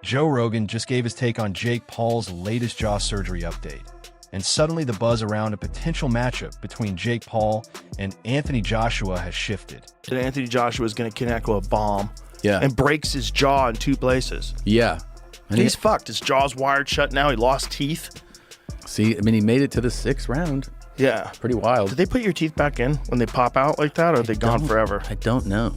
Joe Rogan just gave his take on Jake Paul's latest jaw surgery update. And suddenly the buzz around a potential matchup between Jake Paul and Anthony Joshua has shifted. And Anthony Joshua is going to connect with a bomb Yeah. and breaks his jaw in 2 places. Yeah. And He's fucked. His jaw's wired shut now. He lost teeth. See, I mean, he made it to the 6th round. Yeah. Pretty wild. Did they put your teeth back in when they pop out like that, or are they gone forever? I don't know.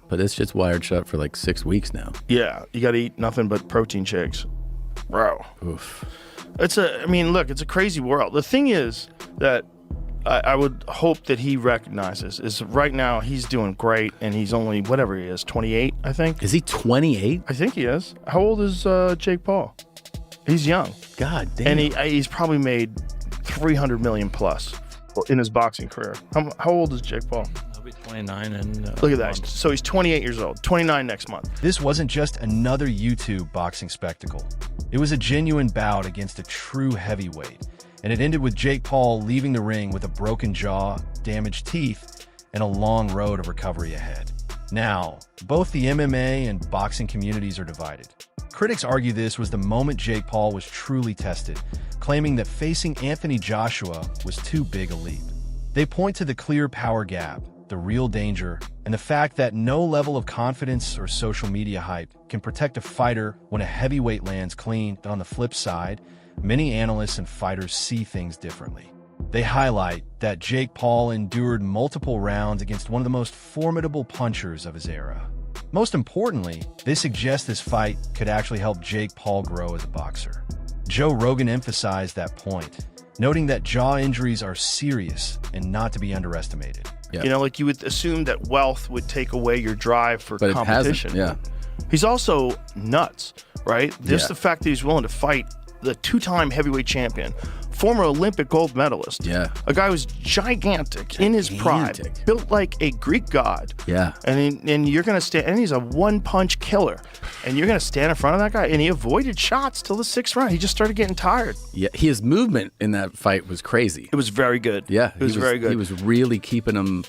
But it's just wired shut for like 6 weeks now. Yeah. You got to eat nothing but protein shakes. Bro. Oof. It's a crazy world. The thing is that I would hope that he recognizes is right now he's doing great, and he's only, whatever he is, 28, I think. Is he 28? I think he is. How old is Jake Paul? He's young. God damn. And he's probably made 300 million plus in his boxing career. How old is Jake Paul? I'll be 29 and Look at that. So he's 28 years old, 29 next month. This wasn't just another YouTube boxing spectacle. It was a genuine bout against a true heavyweight, and it ended with Jake Paul leaving the ring with a broken jaw, damaged teeth, and a long road of recovery ahead. Now, both the MMA and boxing communities are divided. Critics argue this was the moment Jake Paul was truly tested, claiming that facing Anthony Joshua was too big a leap. They point to the clear power gap, the real danger, and the fact that no level of confidence or social media hype can protect a fighter when a heavyweight lands clean. But on the flip side, many analysts and fighters see things differently. They highlight that Jake Paul endured multiple rounds against one of the most formidable punchers of his era. Most importantly, they suggest this fight could actually help Jake Paul grow as a boxer. Joe Rogan emphasized that point, noting that jaw injuries are serious and not to be underestimated. Yeah. You know, like you would assume that wealth would take away your drive for But competition. it hasn't, yeah. He's also nuts, right? Just Yeah. the fact that he's willing to fight the 2-time heavyweight champion, former Olympic gold medalist. Yeah. A guy who's gigantic in his prime, Gigantic. built like a Greek god. Yeah. And you're going to stand, and he's a one-punch killer. And you're going to stand in front of that guy, and he avoided shots till the 6th round. He just started getting tired. Yeah. His movement in that fight was crazy. It was very good. Yeah. It was very good. He was really keeping him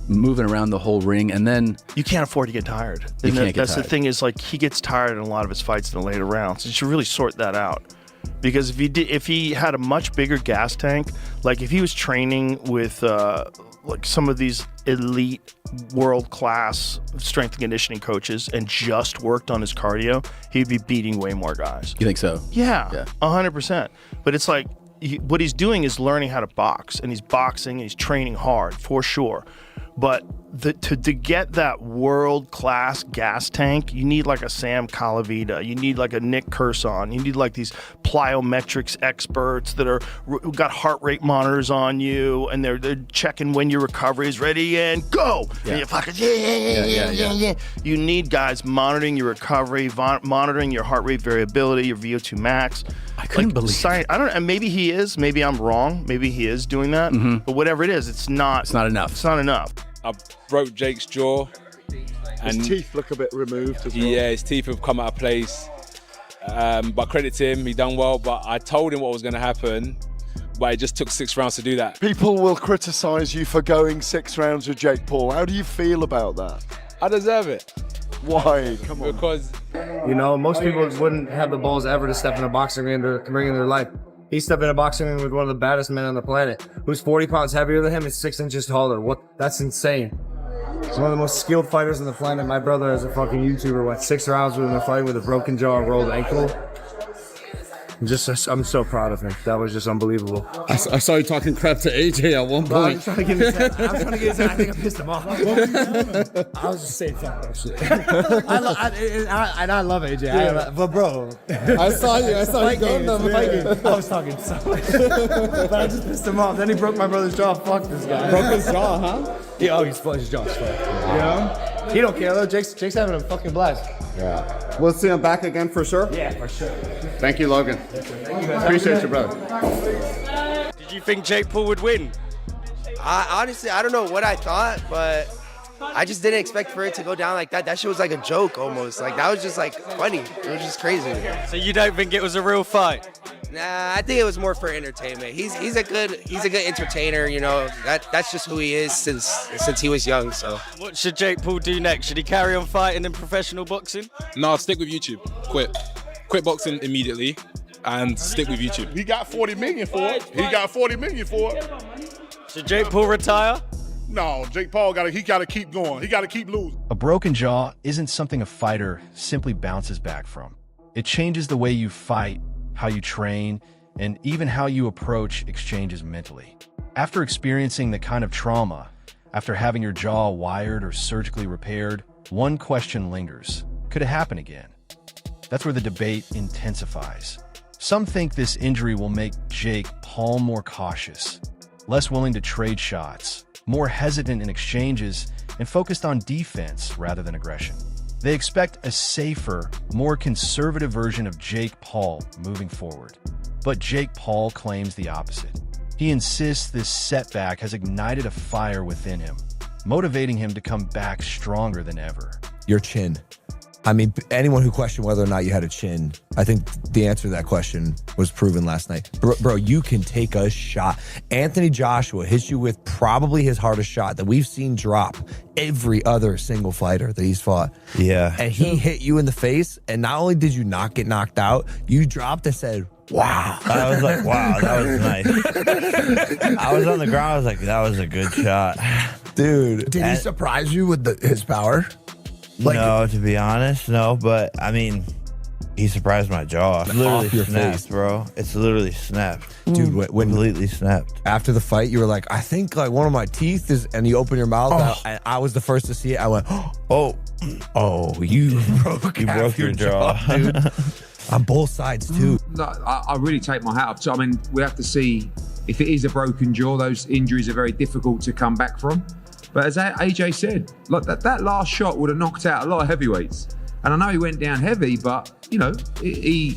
moving around the whole ring. And then You can't afford to get tired. You And can't get that's tired. the thing is, like, he gets tired in a lot of his fights in the later rounds. You should really sort that out. Because if he had a much bigger gas tank, like if he was training with like some of these elite world-class strength and conditioning coaches and just worked on his cardio, he'd be beating way more guys. you think so? Yeah, 100%. But it's like what he's doing is learning how to box, and he's boxing and he's training hard for sure. But to get that world-class gas tank, you need like a Sam Calavita, you need like a Nick Curson, you need like these plyometrics experts that got heart rate monitors on you, and they're checking when your recovery is ready and go. Yeah. And you're fucking yeah. You need guys monitoring your recovery, monitoring your heart rate variability, your VO2 max. I couldn't believe science, I don't know. Maybe he is. Maybe I'm wrong. Maybe he is doing that. But whatever it is, it's not. It's not enough. It's not enough. I broke Jake's jaw. And His teeth look a bit removed as well. yeah, his teeth have come out of place. But credit to him, he done well. But I told him what was going to happen, but it just took 6 rounds to do that. People will criticise you for going 6 rounds with Jake Paul. How do you feel about that? I deserve it Why? Come on. because You know, most people wouldn't have the balls ever to step in a boxing ring to bring in their life. He stepped in a boxing ring with one of the baddest men on the planet, who's 40 pounds heavier than him and 6 inches taller. That's insane. He's one of the most skilled fighters on the planet. My brother, as a fucking YouTuber, went 6 rounds with him in a fight with a broken jaw and rolled ankle. I'm so proud of him. That was just unbelievable. I saw you talking crap to AJ at one Well, I'm point. trying to get his head. I think I pissed him off. I was just saying that shit. I love AJ. But bro, I saw you going I was talking so much. But I just pissed him off. Then he broke my brother's jaw. Fuck this guy. Broke his jaw, huh? Yeah, his jaw's fucked. You know? He don't care though. Jake's having a fucking blast. Yeah. We'll see him back again for sure. Yeah, for sure. Thank you, Logan. Appreciate you, brother. Did you think Jake Paul would win? Honestly, I don't know what I thought, but I just didn't expect for it to go down like that. That shit was like a joke almost. Like that was just like funny. It was just crazy. So you don't think it was a real fight? Nah, I think it was more for entertainment. He's a good entertainer. You know, that's just who he is since he was young. So What should Jake Paul do next? Should he carry on fighting in professional boxing? No, stick with YouTube. Quit boxing immediately and stick with YouTube. He got 40 million for it. He got 40 million for it. Should Jake Paul retire? No, Jake Paul gotta keep going. He gotta keep losing. A broken jaw isn't something a fighter simply bounces back from. It changes the way you fight, how you train, and even how you approach exchanges mentally. After experiencing the kind of trauma, after having your jaw wired or surgically repaired, one question lingers. Could it happen again? That's where the debate intensifies. Some think this injury will make Jake Paul more cautious, less willing to trade shots, more hesitant in exchanges, and focused on defense rather than aggression. They expect a safer, more conservative version of Jake Paul moving forward. But Jake Paul claims the opposite. He insists this setback has ignited a fire within him, motivating him to come back stronger than ever. Your chin. I mean, anyone who questioned whether or not you had a chin, I think the answer to that question was proven last night. Bro, you can take a shot. Anthony Joshua hits you with probably his hardest shot that we've seen drop every other single fighter that he's fought. Yeah. And he hit you in the face, and not only did you not get knocked out, you dropped and said, wow. I was like, wow, that was nice. I was on the ground. I was like, that was a good shot. Dude. Did he surprise you with his power? No, to be honest, no. But, I mean, he surprised my jaw. It's literally Off your snapped, face. bro. It's literally snapped. Dude, when completely snapped. after the fight, you were like, I think like one of my teeth is, and you open your mouth, and I was the first to see it. I went, oh, you broke your jaw. dude. On both sides, too. No, I really take my hat off. So, I mean, we have to see if it is a broken jaw. Those injuries are very difficult to come back from. But as AJ said, like that last shot would have knocked out a lot of heavyweights. And I know he went down heavy, but you know he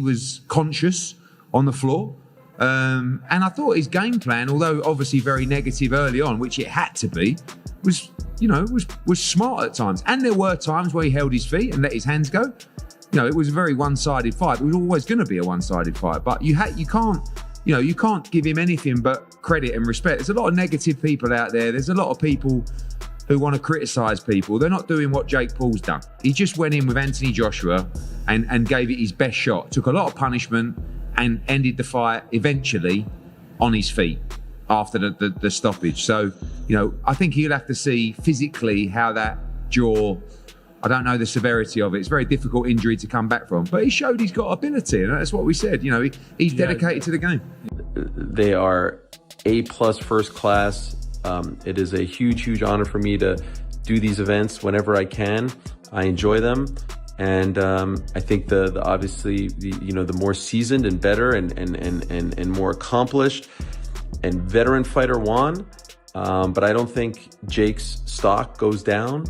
was conscious on the floor. And I thought his game plan, although obviously very negative early on, which it had to be, was smart at times. And there were times where he held his feet and let his hands go. You know, it was a very one-sided fight. It was always going to be a one-sided fight. But you can't give him anything but credit and respect. There's a lot of negative people out there. There's a lot of people who want to criticize people. They're not doing what Jake Paul's done. He just went in with Anthony Joshua and gave it his best shot. Took a lot of punishment and ended the fight eventually on his feet after the stoppage. So, you know, I think he'll have to see physically how that jaw, I don't know the severity of it. It's a very difficult injury to come back from. But he showed he's got ability, and that's what we said. You know, he's dedicated to the game. They are A+ first class. It is a huge honor for me to do these events whenever I can. I enjoy them. And I think the obviously, the more seasoned and better and more accomplished and veteran fighter won. But I don't think Jake's stock goes down.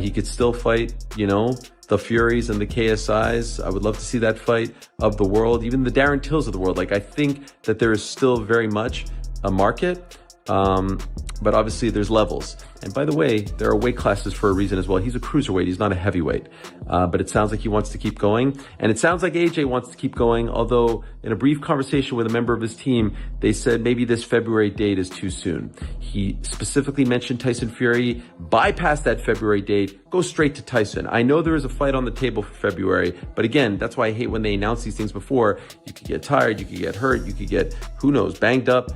He could still fight, the Furies and the KSIs. I would love to see that fight of the world, even the Darren Tills of the world. Like, I think that there is still very much a market, but obviously there's levels. And by the way, there are weight classes for a reason as well. He's a cruiserweight. He's not a heavyweight. But it sounds like he wants to keep going. And it sounds like AJ wants to keep going, although in a brief conversation with a member of his team, they said maybe this February date is too soon. He specifically mentioned Tyson Fury. Bypass that February date. Go straight to Tyson. I know there is a fight on the table for February, but again, that's why I hate when they announce these things before. You could get tired, you could get hurt, you could get, who knows, banged up.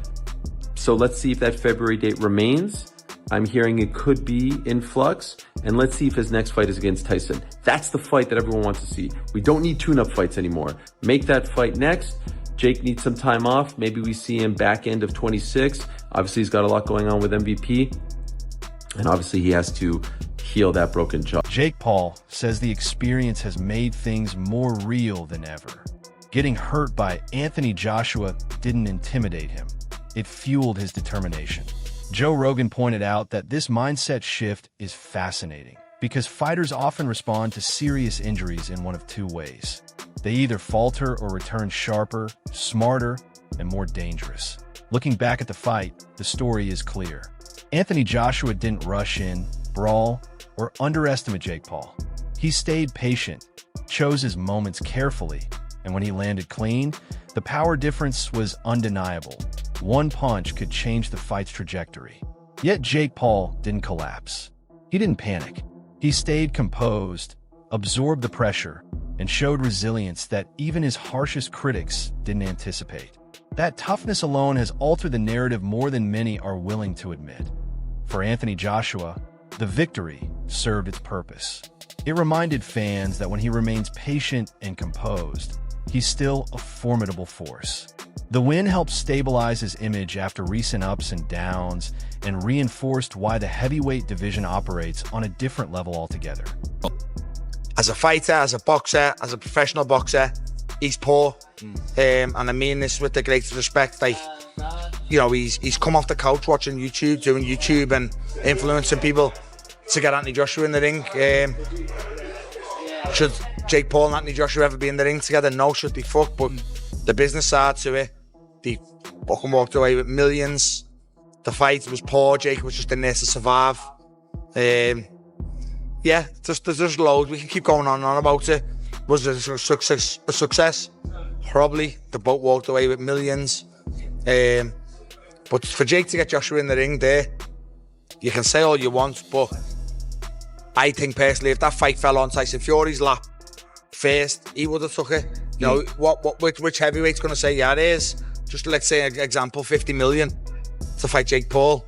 So let's see if that February date remains. I'm hearing it could be in flux, and let's see if his next fight is against Tyson. That's the fight that everyone wants to see. We don't need tune-up fights anymore. Make that fight next. Jake needs some time off. Maybe we see him back end of 26. Obviously, he's got a lot going on with MVP, and obviously he has to heal that broken jaw. Jake Paul says the experience has made things more real than ever. Getting hurt by Anthony Joshua didn't intimidate him. It fueled his determination. Joe Rogan pointed out that this mindset shift is fascinating because fighters often respond to serious injuries in one of two ways. They either falter or return sharper, smarter, and more dangerous. Looking back at the fight, the story is clear. Anthony Joshua didn't rush in, brawl, or underestimate Jake Paul. He stayed patient, chose his moments carefully, And when he landed clean, the power difference was undeniable. One punch could change the fight's trajectory. Yet Jake Paul didn't collapse. He didn't panic. He stayed composed, absorbed the pressure, and showed resilience that even his harshest critics didn't anticipate. That toughness alone has altered the narrative more than many are willing to admit. For Anthony Joshua, the victory served its purpose. It reminded fans that when he remains patient and composed, he's still a formidable force. The win helped stabilize his image after recent ups and downs and reinforced why the heavyweight division operates on a different level altogether. As a fighter, as a boxer, as a professional boxer, he's poor. And I mean this with the greatest respect. Like, you know, he's come off the couch watching YouTube, doing YouTube and influencing people to get Anthony Joshua in the ring. Should Jake Paul and Anthony Joshua ever be in the ring together? No, should be fucked. But the business side to it, they fucking walked away with millions. The fight was poor. Jake was just in there to survive. Yeah, there's loads. We can keep going on and on about it. Was it a success? Probably. The boat walked away with millions. But for Jake to get Joshua in the ring there, you can say all you want, but I think personally, if that fight fell on Tyson Fury's lap first, he would have took it. You know, which heavyweight's going to say, yeah, it is. Just let's say, an example, 50 million to fight Jake Paul.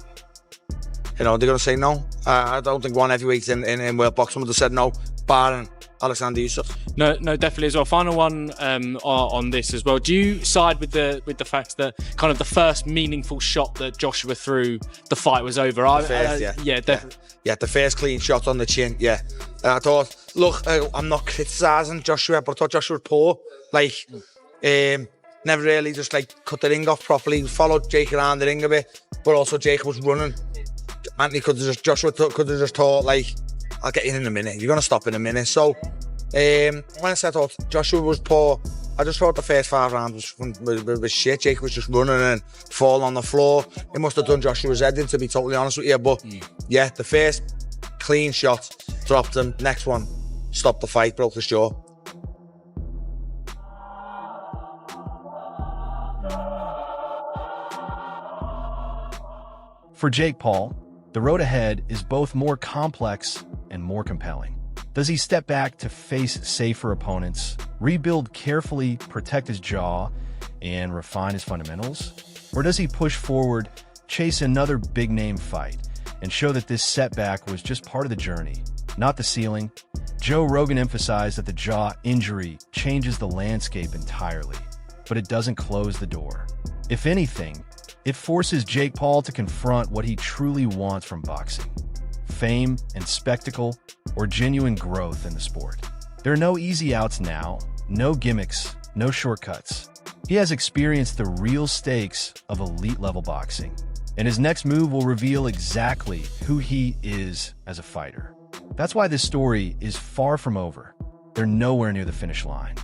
You know, they're going to say no. I don't think one heavyweight in world boxing would have said no, barring Alexander Usyk. No, definitely as well. Final one on this as well. Do you side with the fact that kind of the first meaningful shot that Joshua threw, the fight was over? Yeah, definitely. Yeah, the first clean shot on the chin. Yeah, I thought. Look, I'm not criticising Joshua, but I thought Joshua was poor. Like, never really just like cut the ring off properly. Followed Jake around the ring a bit, but also Jake was running. Joshua could have just thought, like, I'll get you in a minute. You're going to stop in a minute. So, when I said I thought Joshua was poor, I just thought the first 5 rounds was shit. Jake was just running and falling on the floor. It must have done Joshua's head in, to be totally honest with you. But, yeah, the first clean shot dropped him. Next one stopped the fight, broke his jaw. For Jake Paul, the road ahead is both more complex and more compelling. Does he step back to face safer opponents, rebuild carefully, protect his jaw, and refine his fundamentals? Or does he push forward, chase another big-name fight, and show that this setback was just part of the journey, not the ceiling? Joe Rogan emphasized that the jaw injury changes the landscape entirely, but it doesn't close the door. If anything, it forces Jake Paul to confront what he truly wants from boxing: fame and spectacle, or genuine growth in the sport. There are no easy outs now, no gimmicks, no shortcuts. He has experienced the real stakes of elite-level boxing, and his next move will reveal exactly who he is as a fighter. That's why this story is far from over. They're nowhere near the finish line.